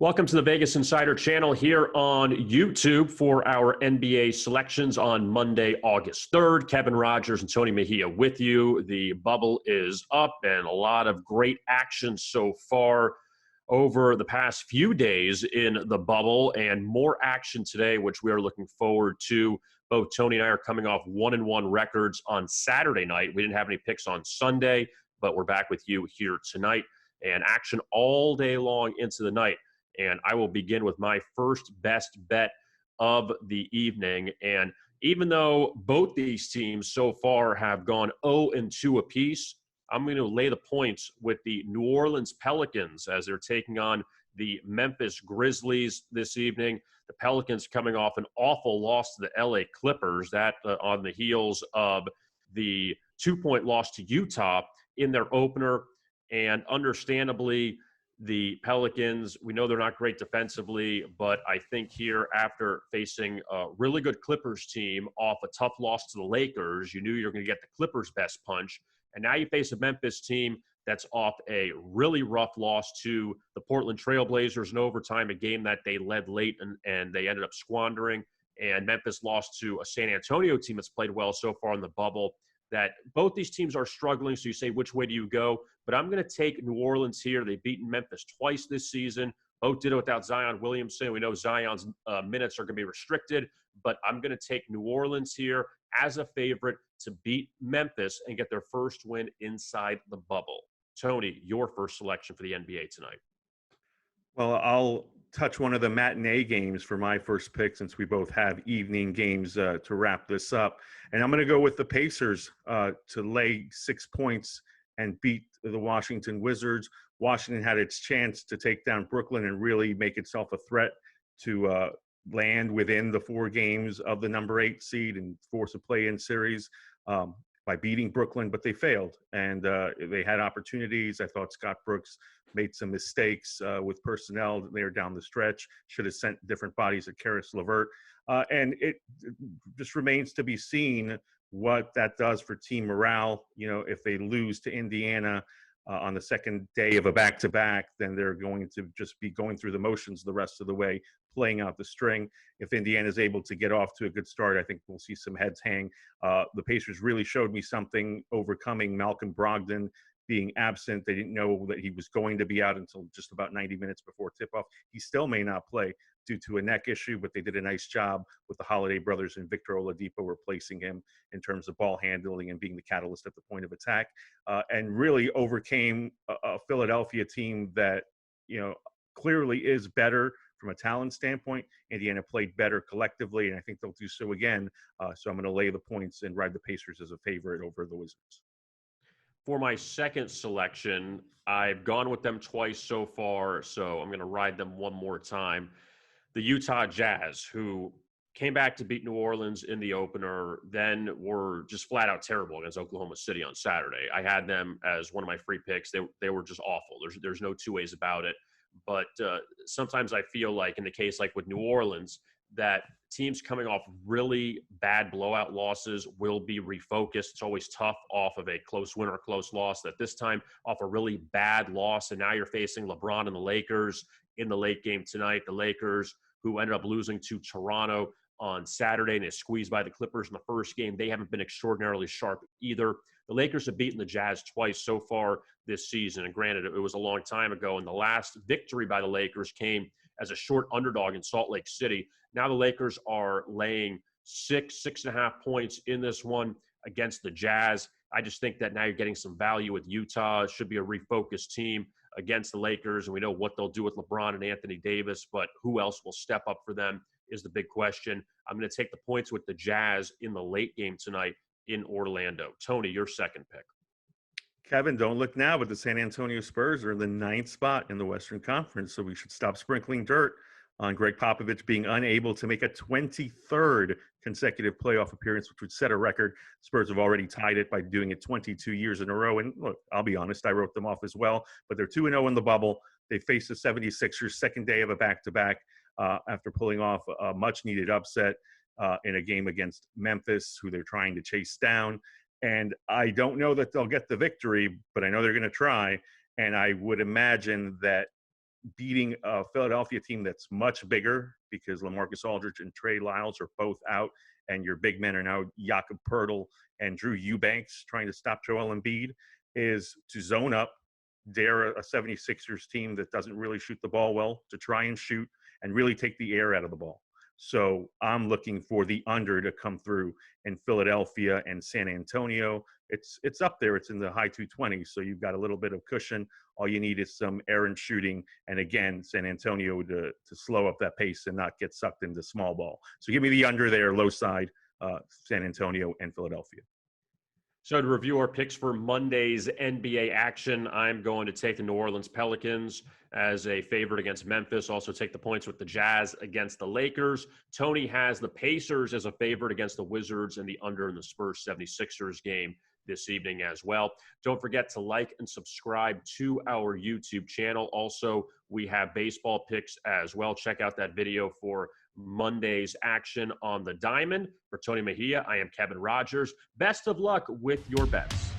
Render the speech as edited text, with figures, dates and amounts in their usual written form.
Welcome to the Vegas Insider channel here on YouTube for our NBA selections on Monday, August 3rd. Kevin Rogers and Tony Mejia with you. The bubble is up and a lot of great action so far over the past few days in the bubble, and more action today, which we are looking forward to. Both Tony and I are coming off 1-1 records on Saturday night. We didn't have any picks on Sunday, but we're back with you here tonight, and action all day long into the night. And I will begin with my first best bet of the evening. And even though both these teams so far have gone 0-2 apiece, I'm going to lay the points with the New Orleans Pelicans as they're taking on the Memphis Grizzlies this evening. The Pelicans coming off an awful loss to the LA Clippers, that on the heels of the 2-point loss to Utah in their opener. And understandably, the Pelicans, we know they're not great defensively, but I think here after facing a really good Clippers team off a tough loss to the Lakers, you knew you were going to get the Clippers' best punch. And now you face a Memphis team that's off a really rough loss to the Portland Trail Blazers in overtime, a game that they led late and they ended up squandering. And Memphis lost to a San Antonio team that's played well so far in the bubble. That both these teams are struggling, so you say, which way do you go? But I'm going to take New Orleans here. They've beaten Memphis twice this season. Both did it without Zion Williamson. We know Zion's minutes are going to be restricted, but I'm going to take New Orleans here as a favorite to beat Memphis and get their first win inside the bubble. Tony, your first selection for the NBA tonight. Well, I'll touch one of the matinee games for my first pick since we both have evening games to wrap this up. And I'm going to go with the Pacers to lay 6 points and beat the Washington Wizards. Washington had its chance to take down Brooklyn and really make itself a threat to land within the 4 games of the number 8 seed and force a play-in series by beating Brooklyn, but they failed. And they had opportunities. I thought Scott Brooks made some mistakes with personnel there down the stretch, should have sent different bodies at Karis LeVert. And it just remains to be seen what that does for team morale. You know, if they lose to Indiana on the second day of a back-to-back, then they're going to just be going through the motions the rest of the way, playing out the string. If Indiana is able to get off to a good start, I think we'll see some heads hang. The Pacers really showed me something, overcoming Malcolm Brogdon being absent. They didn't know that he was going to be out until just about 90 minutes before tip-off. He still may not play due to a neck issue, but they did a nice job with the Holiday brothers and Victor Oladipo replacing him in terms of ball handling and being the catalyst at the point of attack, and really overcame a Philadelphia team that, you know, clearly is better from a talent standpoint. Indiana played better collectively, and I think they'll do so again. So I'm going to lay the points and ride the Pacers as a favorite over the Wizards. For my second selection, I've gone with them twice so far, so I'm going to ride them one more time. The Utah Jazz, who came back to beat New Orleans in the opener, then were just flat out terrible against Oklahoma City on Saturday. I had them as one of my free picks. They were just awful. There's no two ways about it. But sometimes I feel like in the case like with New Orleans, that teams coming off really bad blowout losses will be refocused. It's always tough off of a close win or close loss. That this time off a really bad loss, and now you're facing LeBron and the Lakers in the late game tonight. The Lakers, who ended up losing to Toronto on Saturday and is squeezed by the Clippers in the first game, they haven't been extraordinarily sharp either. The Lakers have beaten the Jazz twice so far this season, and granted, it was a long time ago, and the last victory by the Lakers came as a short underdog in Salt Lake City. Now the Lakers are laying 6.5 points in this one against the Jazz. I just think that now you're getting some value with Utah. It should be a refocused team against the Lakers, and we know what they'll do with LeBron and Anthony Davis, but who else will step up for them is the big question. I'm going to take the points with the Jazz in the late game tonight in Orlando. Tony, your second pick. Kevin, don't look now, but the San Antonio Spurs are in the 9th spot in the Western Conference, so we should stop sprinkling dirt on Greg Popovich being unable to make a 23rd consecutive playoff appearance, which would set a record. Spurs have already tied it by doing it 22 years in a row. And look, I'll be honest, I wrote them off as well, but they're 2-0 in the bubble. They faced the 76ers second day of a back-to-back after pulling off a much-needed upset in a game against Memphis, who they're trying to chase down. And I don't know that they'll get the victory, but I know they're going to try. And I would imagine that beating a Philadelphia team that's much bigger because LaMarcus Aldridge and Trey Lyles are both out, and your big men are now Jakob Poeltl and Drew Eubanks trying to stop Joel Embiid, is to zone up, dare a 76ers team that doesn't really shoot the ball well to try and shoot and really take the air out of the ball. So I'm looking for the under to come through in Philadelphia and San Antonio. It's up there. It's in the high 220s. So you've got a little bit of cushion. All you need is some errant shooting. And again, San Antonio to slow up that pace and not get sucked into small ball. So give me the under there, low side, San Antonio and Philadelphia. So to review our picks for Monday's NBA action, I'm going to take the New Orleans Pelicans as a favorite against Memphis. Also take the points with the Jazz against the Lakers. Tony has the Pacers as a favorite against the Wizards and the under in the Spurs 76ers game this evening as well. Don't forget to like and subscribe to our YouTube channel. Also, we have baseball picks as well. Check out that video for Monday's action on the diamond. For Tony Mejia, I am Kevin Rogers. Best of luck with your bets.